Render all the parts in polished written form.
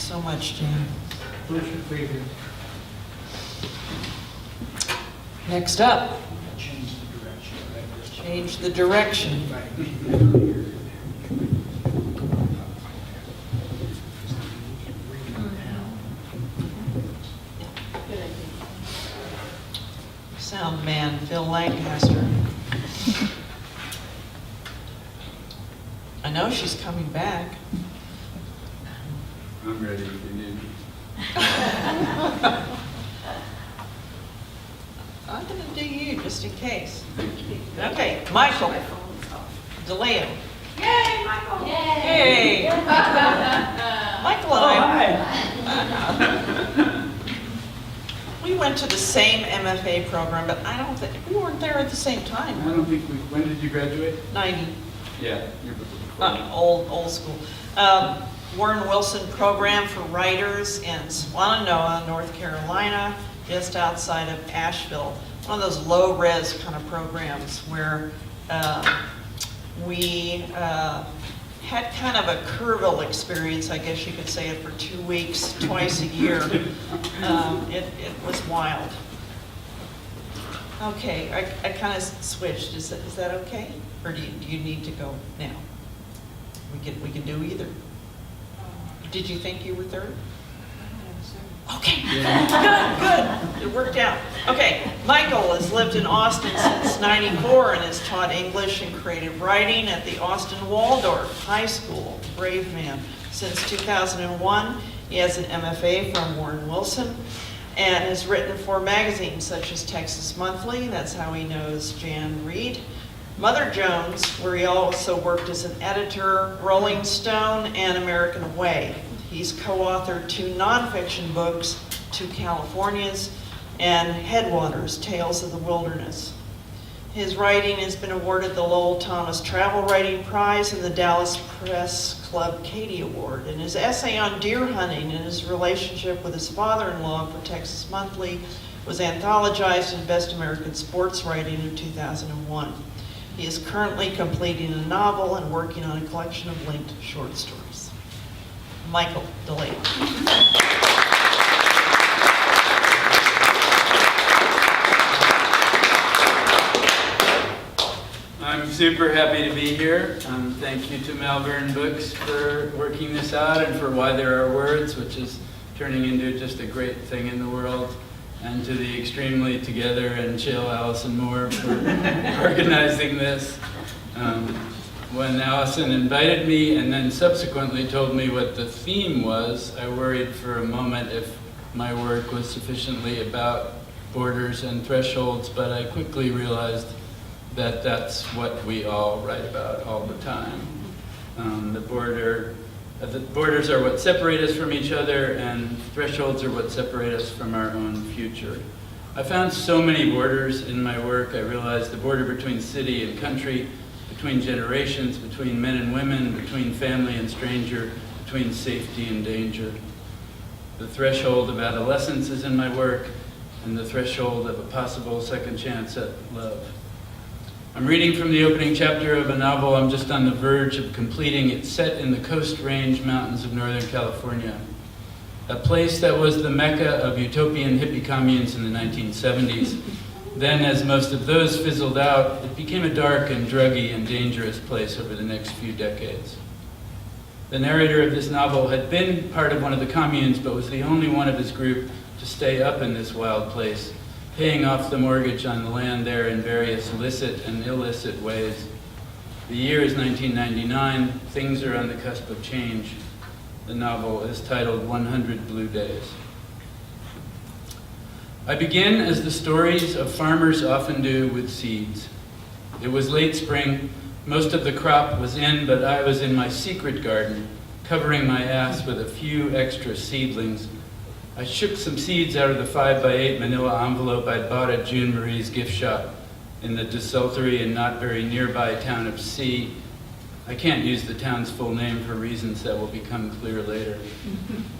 so much, Jan. Pleasure to be here. Next up, Change the direction, right? change the direction. Sound man, Phil Lancaster. I know she's coming back. I'm ready if you need me. I'm gonna do you just in case. Thank you. Okay, Michael DiLeo. Yay, Michael! Hey! Michael and I, we went to the same MFA program, but I don't think, we weren't there at the same I time. don't think we, when did you graduate? 90, Yeah, you're before. old school. Warren Wilson program for writers in Swannanoa, North Carolina, just outside of Asheville. One of those low-res kind of programs where we had kind of a Kerrville experience, I guess you could say it, for 2 weeks, twice a year. It was wild. Okay, I kind of switched. Is that okay? Or do you need to go now? We can do either. Did you think you were third? Okay, good. It worked out. Okay, Michael has lived in Austin since '94 and has taught English and creative writing at the Austin Waldorf High School. Brave man. Since 2001, he has an MFA from Warren Wilson and has written for magazines such as Texas Monthly, that's how he knows Jan Reed, Mother Jones, where he also worked as an editor, Rolling Stone, and American Way. He's co-authored 2 nonfiction books, 2 Californias and Headwaters, Tales of the Wilderness. His writing has been awarded the Lowell Thomas Travel Writing Prize and the Dallas Press Club Katie Award. And his essay on deer hunting and his relationship with his father-in-law for Texas Monthly was anthologized in Best American Sportswriting in 2001. He is currently completing a novel and working on a collection of linked short stories. Michael DiLeo. I'm super happy to be here. Thank you to Malvern Books for working this out and for Why There Are Words, which is turning into just a great thing in the world. And to the extremely together and chill Allison Moore for organizing this. When Allison invited me and then subsequently told me what the theme was, I worried for a moment if my work was sufficiently about borders and thresholds, but I quickly realized that that's what we all write about all the time. The borders are what separate us from each other, and thresholds are what separate us from our own future. I found so many borders in my work. I realized the border between city and country, between generations, between men and women, between family and stranger, between safety and danger. The threshold of adolescence is in my work, and the threshold of a possible second chance at love. I'm reading from the opening chapter of a novel I'm just on the verge of completing. It's set in the Coast Range Mountains of Northern California, a place that was the mecca of utopian hippie communes in the 1970s. Then, as most of those fizzled out, it became a dark and druggy and dangerous place over the next few decades. The narrator of this novel had been part of one of the communes, but was the only one of his group to stay up in this wild place, paying off the mortgage on the land there in various licit and illicit ways. The year is 1999. Things are on the cusp of change. The novel is titled 100 Blue Days. I begin, as the stories of farmers often do, with seeds. It was late spring. Most of the crop was in, but I was in my secret garden, covering my ass with a few extra seedlings. I shook some seeds out of the 5x8 manila envelope I'd bought at June Marie's gift shop in the desultory and not very nearby town of C. I can't use the town's full name for reasons that will become clear later.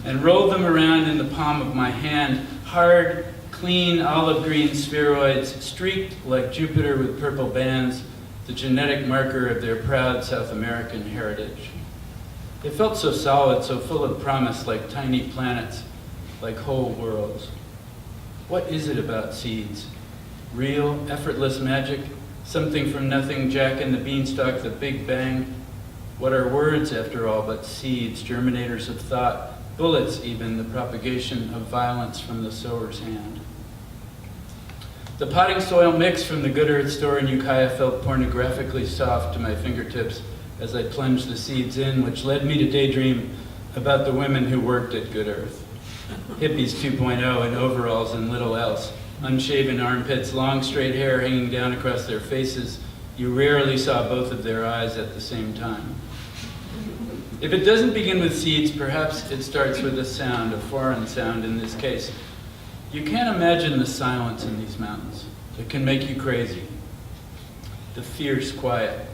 And rolled them around in the palm of my hand, hard, clean olive green spheroids, streaked like Jupiter with purple bands, the genetic marker of their proud South American heritage. They felt so solid, so full of promise, like tiny planets, like whole worlds. What is it about seeds? Real, effortless magic? Something from nothing, Jack and the Beanstalk, the Big Bang? What are words, after all, but seeds, germinators of thought, bullets even, the propagation of violence from the sower's hand? The potting soil mix from the Good Earth store in Ukiah felt pornographically soft to my fingertips as I plunged the seeds in, which led me to daydream about the women who worked at Good Earth. Hippies 2.0 in overalls and little else, unshaven armpits, long straight hair hanging down across their faces. You rarely saw both of their eyes at the same time. If it doesn't begin with seeds, perhaps it starts with a sound, a foreign sound in this case. You can't imagine the silence in these mountains. It can make you crazy. The fierce quiet.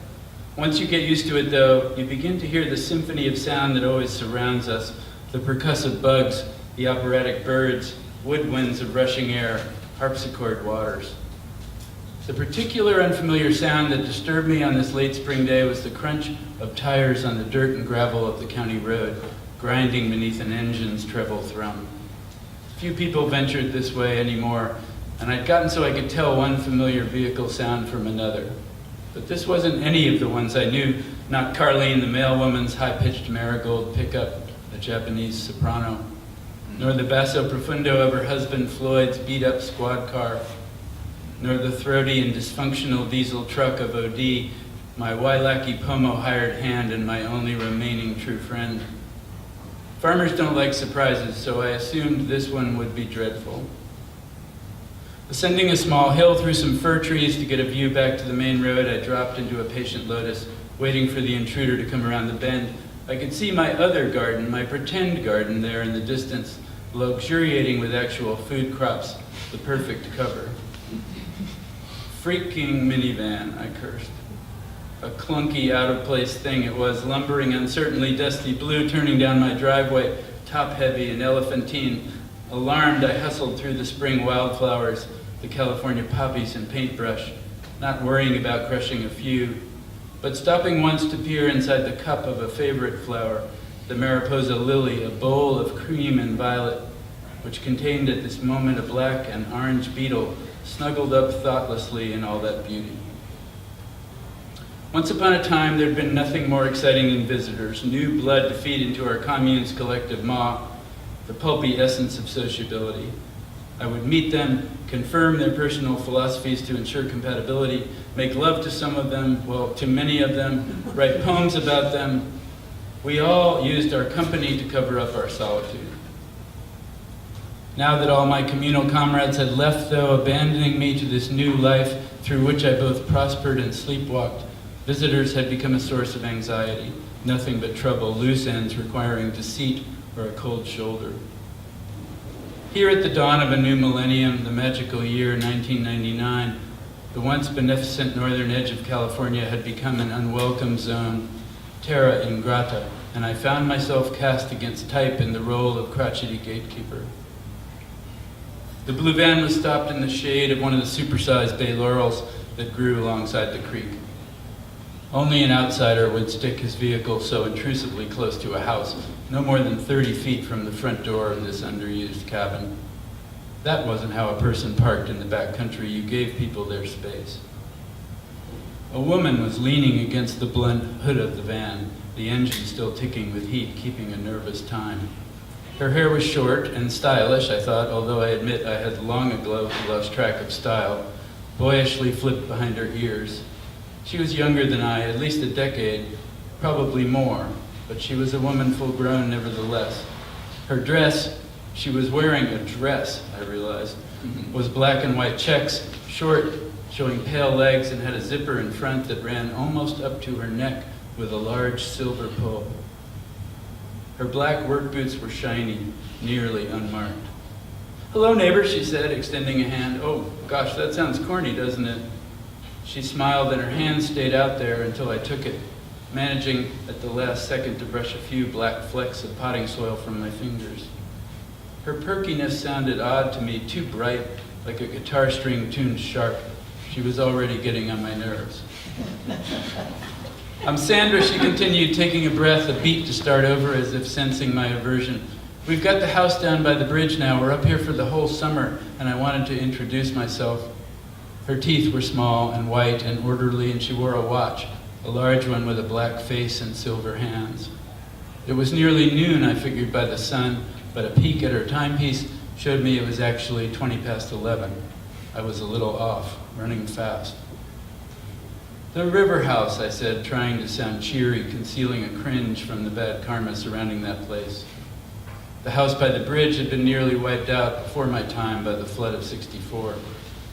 Once you get used to it, though, you begin to hear the symphony of sound that always surrounds us, the percussive bugs, the operatic birds, woodwinds of rushing air, harpsichord waters. The particular unfamiliar sound that disturbed me on this late spring day was the crunch of tires on the dirt and gravel of the county road, grinding beneath an engine's treble thrum. Few people ventured this way anymore, and I'd gotten so I could tell one familiar vehicle sound from another. But this wasn't any of the ones I knew, not Carlene, the mailwoman's high-pitched marigold pickup, a Japanese soprano, nor the basso profundo of her husband Floyd's beat-up squad car, nor the throaty and dysfunctional diesel truck of OD, my Wailaki Pomo hired hand and my only remaining true friend. Farmers don't like surprises, so I assumed this one would be dreadful. Ascending a small hill through some fir trees to get a view back to the main road, I dropped into a patient lotus, waiting for the intruder to come around the bend. I could see my other garden, my pretend garden there in the distance, luxuriating with actual food crops, the perfect cover. Freaking minivan, I cursed. A clunky, out-of-place thing it was, lumbering uncertainly dusty blue, turning down my driveway, top-heavy and elephantine. Alarmed, I hustled through the spring wildflowers, the California poppies and paintbrush, not worrying about crushing a few, but stopping once to peer inside the cup of a favorite flower, the Mariposa lily, a bowl of cream and violet, which contained at this moment a black and orange beetle, snuggled up thoughtlessly in all that beauty. Once upon a time, there'd been nothing more exciting than visitors, new blood to feed into our commune's collective maw, the pulpy essence of sociability. I would meet them, confirm their personal philosophies to ensure compatibility, make love to some of them, well, to many of them, write poems about them. We all used our company to cover up our solitude. Now that all my communal comrades had left, though, abandoning me to this new life through which I both prospered and sleepwalked, visitors had become a source of anxiety, nothing but trouble, loose ends requiring deceit or a cold shoulder. Here at the dawn of a new millennium, the magical year 1999, the once beneficent northern edge of California had become an unwelcome zone, terra ingrata, and I found myself cast against type in the role of crotchety gatekeeper. The blue van was stopped in the shade of one of the supersized bay laurels that grew alongside the creek. Only an outsider would stick his vehicle so intrusively close to a house, no more than 30 feet from the front door of this underused cabin. That wasn't how a person parked in the back country. You gave people their space. A woman was leaning against the blunt hood of the van, the engine still ticking with heat, keeping a nervous time. Her hair was short and stylish, I thought, although I admit I had long ago lost track of style, boyishly flipped behind her ears. She was younger than I, at least a decade, probably more, but she was a woman full grown nevertheless. Her dress, she was wearing a dress, I realized, was black and white checks, short, showing pale legs, and had a zipper in front that ran almost up to her neck with a large silver pull. Her black work boots were shiny, nearly unmarked. "Hello, neighbor," she said, extending a hand. "Oh, gosh, that sounds corny, doesn't it?" She smiled and her hand stayed out there until I took it, managing at the last second to brush a few black flecks of potting soil from my fingers. Her perkiness sounded odd to me, too bright, like a guitar string tuned sharp. She was already getting on my nerves. Sandra, she continued, taking a breath, a beat to start over as if sensing my aversion. We've got the house down by the bridge now. We're up here for the whole summer, and I wanted to introduce myself. Her teeth were small and white and orderly, and she wore a watch, a large one with a black face and silver hands. It was nearly noon, I figured by the sun, but a peek at her timepiece showed me it was actually 20 past 11. I was a little off, running fast. The river house, I said, trying to sound cheery, concealing a cringe from the bad karma surrounding that place. The house by the bridge had been nearly wiped out before my time by the flood of '64.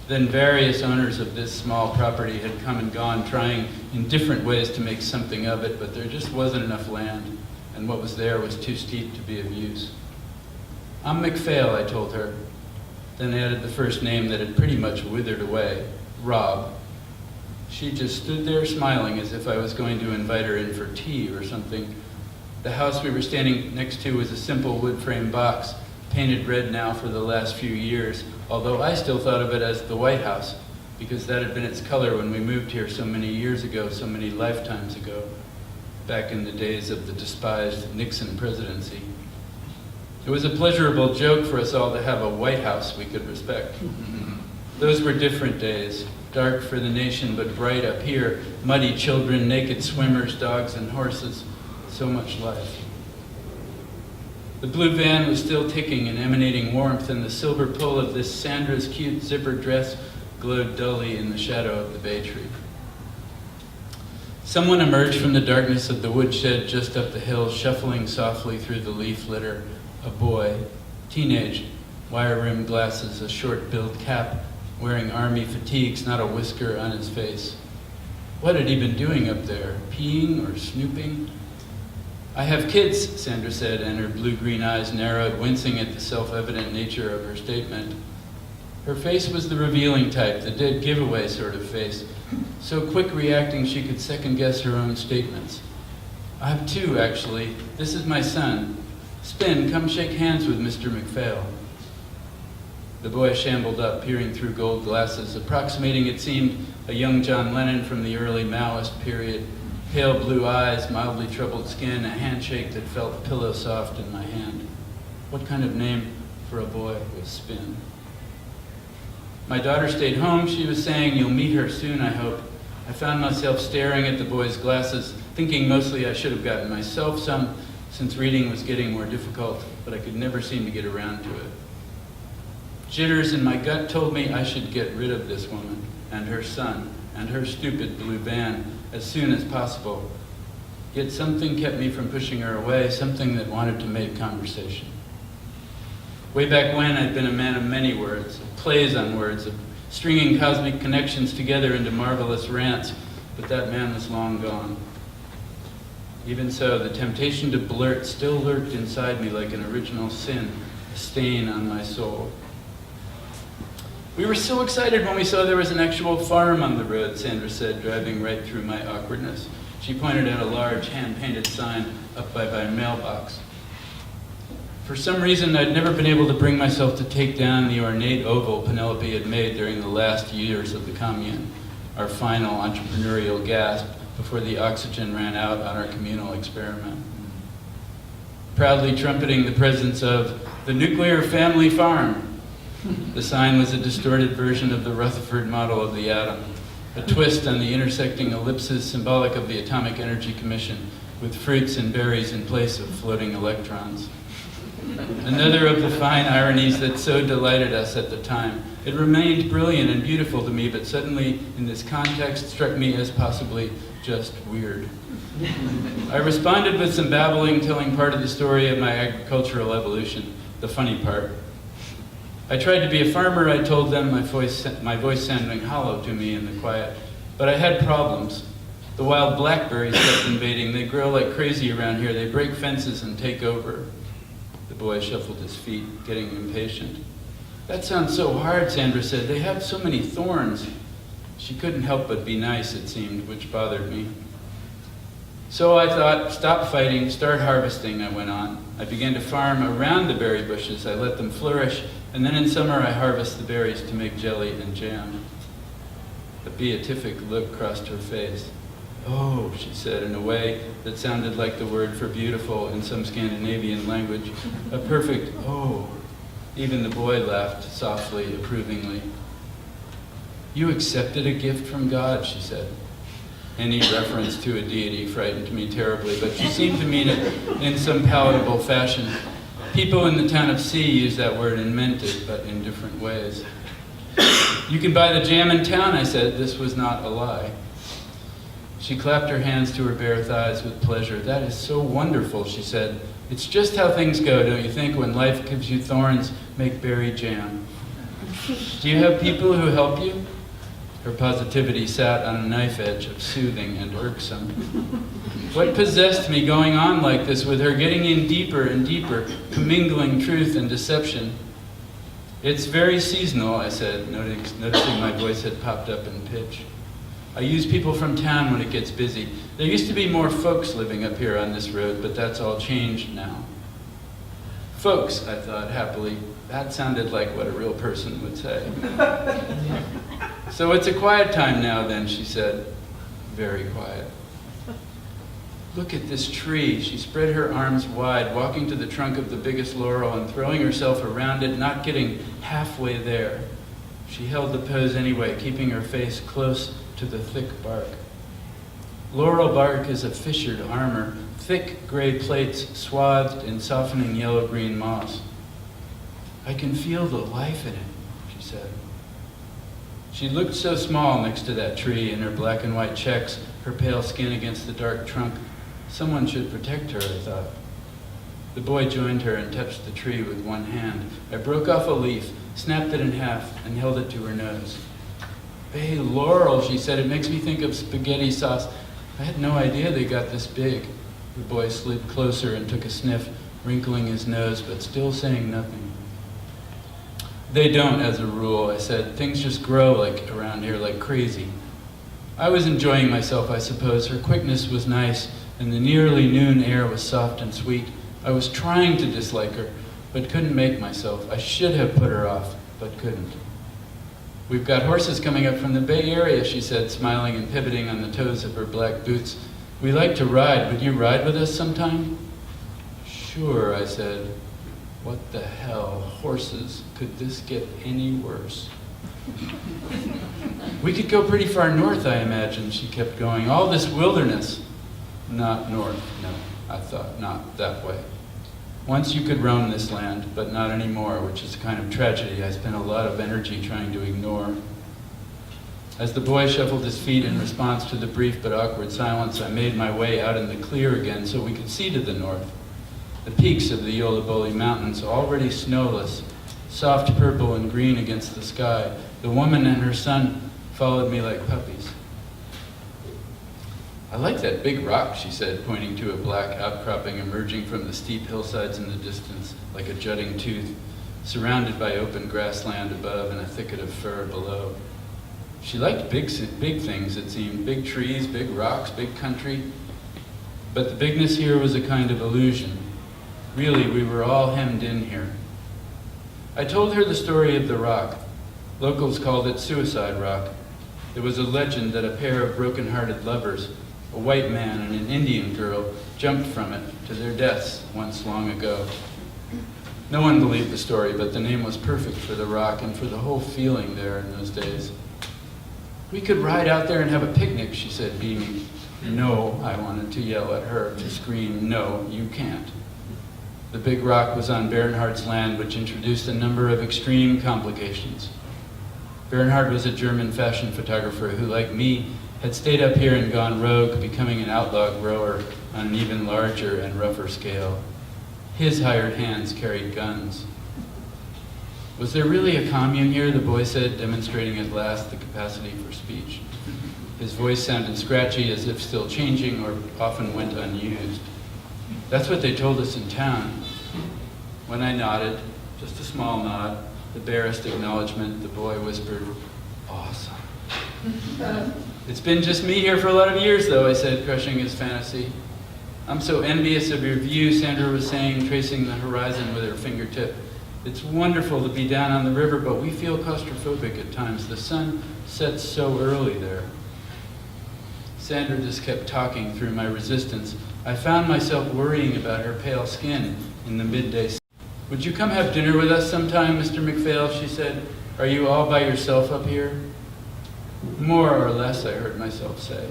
Then various owners of this small property had come and gone, trying in different ways to make something of it, but there just wasn't enough land, and what was there was too steep to be of use. I'm McPhail, I told her, then added the first name that had pretty much withered away, Rob. She just stood there smiling as if I was going to invite her in for tea or something. The house we were standing next to was a simple wood frame box, painted red now for the last few years, although I still thought of it as the White House, because that had been its color when we moved here so many years ago, so many lifetimes ago, back in the days of the despised Nixon presidency. It was a pleasurable joke for us all to have a White House we could respect. Those were different days, dark for the nation, but bright up here, muddy children, naked swimmers, dogs and horses, so much life. The blue van was still ticking and emanating warmth, and the silver pull of this Sandra's cute zipper dress glowed dully in the shadow of the bay tree. Someone emerged from the darkness of the woodshed just up the hill, shuffling softly through the leaf litter. A boy, teenage, wire-rimmed glasses, a short-billed cap, wearing army fatigues, not a whisker on his face. What had he been doing up there? Peeing or snooping? I have kids, Sandra said, and her blue-green eyes narrowed, wincing at the self-evident nature of her statement. Her face was the revealing type, the dead giveaway sort of face, so quick reacting she could second-guess her own statements. I have two, actually. This is my son. Spin, come shake hands with Mr. McPhail. The boy shambled up, peering through gold glasses, approximating, it seemed, a young John Lennon from the early Maoist period. Pale blue eyes, mildly troubled skin, a handshake that felt pillow soft in my hand. What kind of name for a boy was Spin? My daughter stayed home, she was saying, you'll meet her soon, I hope. I found myself staring at the boy's glasses, thinking mostly I should have gotten myself some, since reading was getting more difficult, but I could never seem to get around to it. Jitters in my gut told me I should get rid of this woman, and her son, and her stupid blue van, as soon as possible. Yet something kept me from pushing her away, something that wanted to make conversation. Way back when, I'd been a man of many words, of plays on words, of stringing cosmic connections together into marvelous rants, but that man was long gone. Even so, the temptation to blurt still lurked inside me like an original sin, a stain on my soul. We were so excited when we saw there was an actual farm on the road, Sandra said, driving right through my awkwardness. She pointed out a large hand-painted sign up by my mailbox. For some reason, I'd never been able to bring myself to take down the ornate oval Penelope had made during the last years of the commune, our final entrepreneurial gasp before the oxygen ran out on our communal experiment. Proudly trumpeting the presence of the nuclear family farm, the sign was a distorted version of the Rutherford model of the atom, a twist on the intersecting ellipses symbolic of the Atomic Energy Commission, with fruits and berries in place of floating electrons. Another of the fine ironies that so delighted us at the time. It remained brilliant and beautiful to me, but suddenly, in this context, struck me as possibly just weird. I responded with some babbling, telling part of the story of my agricultural evolution, the funny part. I tried to be a farmer, I told them, my voice sounding hollow to me in the quiet. But I had problems. The wild blackberries kept invading. They grow like crazy around here. They break fences and take over. The boy shuffled his feet, getting impatient. That sounds so hard, Sandra said. They have so many thorns. She couldn't help but be nice, it seemed, which bothered me. So I thought, stop fighting, start harvesting, I went on. I began to farm around the berry bushes. I let them flourish, and then in summer I harvest the berries to make jelly and jam. A beatific look crossed her face. "Oh," she said in a way that sounded like the word for beautiful in some Scandinavian language. A perfect "oh." Even the boy laughed softly, approvingly. "You accepted a gift from God," she said. Any reference to a deity frightened me terribly, but she seemed to mean it in some palatable fashion. People in the town of C use that word and meant it, but in different ways. "You can buy the jam in town," I said. This was not a lie. She clapped her hands to her bare thighs with pleasure. "That is so wonderful," she said. "It's just how things go, don't you think? When life gives you thorns, make berry jam." "Do you have people who help you?" Her positivity sat on a knife edge of soothing and irksome. What possessed me going on like this with her, getting in deeper and deeper, commingling truth and deception? "It's very seasonal," I said, noticing my voice had popped up in pitch. "I use people from town when it gets busy. There used to be more folks living up here on this road, but that's all changed now." Folks, I thought happily. That sounded like what a real person would say. "So it's a quiet time now then," she said. Very quiet. "Look at this tree." She spread her arms wide, walking to the trunk of the biggest laurel and throwing herself around it, not getting halfway there. She held the pose anyway, keeping her face close to the thick bark. Laurel bark is a fissured armor, thick gray plates swathed in softening yellow-green moss. "I can feel the life in it," she said. She looked so small next to that tree in her black and white checks, her pale skin against the dark trunk. Someone should protect her, I thought. The boy joined her and touched the tree with one hand. I broke off a leaf, snapped it in half, and held it to her nose. "Hey, Laurel," she said, "it makes me think of spaghetti sauce. I had no idea they got this big." The boy slid closer and took a sniff, wrinkling his nose, but still saying nothing. "They don't, as a rule," I said. "Things just grow around here like crazy." I was enjoying myself, I suppose. Her quickness was nice, and the nearly noon air was soft and sweet. I was trying to dislike her, but couldn't make myself. I should have put her off, but couldn't. "We've got horses coming up from the Bay Area," she said, smiling and pivoting on the toes of her black boots. "We like to ride. Would you ride with us sometime?" "Sure," I said. What the hell? Horses. Could this get any worse? "We could go pretty far north, I imagine," she kept going. "All this wilderness." "Not north, no," I thought, "not that way. Once you could roam this land, but not anymore, which is a kind of tragedy I spent a lot of energy trying to ignore." As the boy shuffled his feet in response to the brief but awkward silence, I made my way out in the clear again so we could see to the north. The peaks of the Yoloboli Mountains, already snowless, soft purple and green against the sky. The woman and her son followed me like puppies. "I like that big rock," she said, pointing to a black outcropping emerging from the steep hillsides in the distance, like a jutting tooth, surrounded by open grassland above and a thicket of fir below. She liked big things, it seemed, big trees, big rocks, big country. But the bigness here was a kind of illusion. Really, we were all hemmed in here. I told her the story of the rock. Locals called it Suicide Rock. It was a legend that a pair of broken-hearted lovers, a white man and an Indian girl, jumped from it to their deaths once long ago. No one believed the story, but the name was perfect for the rock and for the whole feeling there in those days. "We could ride out there and have a picnic," she said, beaming. "No," I wanted to yell at her, to scream, "No, you can't." The big rock was on Bernhardt's land, which introduced a number of extreme complications. Bernhardt was a German fashion photographer who, like me, had stayed up here and gone rogue, becoming an outlaw grower on an even larger and rougher scale. His hired hands carried guns. "Was there really a commune here?" the boy said, demonstrating at last the capacity for speech. His voice sounded scratchy, as if still changing, or often went unused. "That's what they told us in town." When I nodded, just a small nod, the barest acknowledgement, the boy whispered, "Awesome." "It's been just me here for a lot of years, though," I said, crushing his fantasy. "I'm so envious of your view," Sandra was saying, tracing the horizon with her fingertip. "It's wonderful to be down on the river, but we feel claustrophobic at times. The sun sets so early there." Sandra just kept talking through my resistance. I found myself worrying about her pale skin in the midday. Would you come have dinner with us sometime, Mr. McPhail? She said. Are you all by yourself up here? More or less, I heard myself say.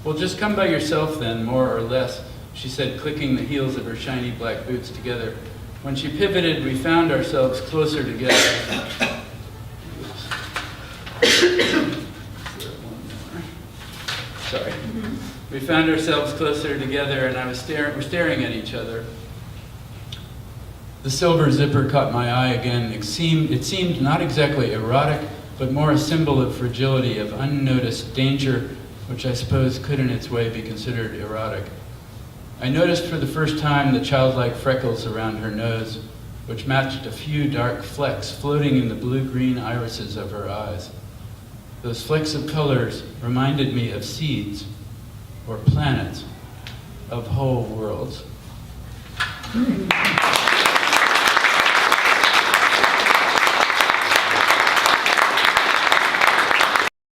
Well, just come by yourself then, more or less, she said, clicking the heels of her shiny black boots together. When she pivoted, we found ourselves closer together. Sorry. We found ourselves closer together, and we're staring at each other. The silver zipper caught my eye again. It seemed not exactly erotic, but more a symbol of fragility, of unnoticed danger, which I suppose could in its way be considered erotic. I noticed for the first time the childlike freckles around her nose, which matched a few dark flecks floating in the blue-green irises of her eyes. Those flecks of colors reminded me of seeds, or planets, of whole worlds.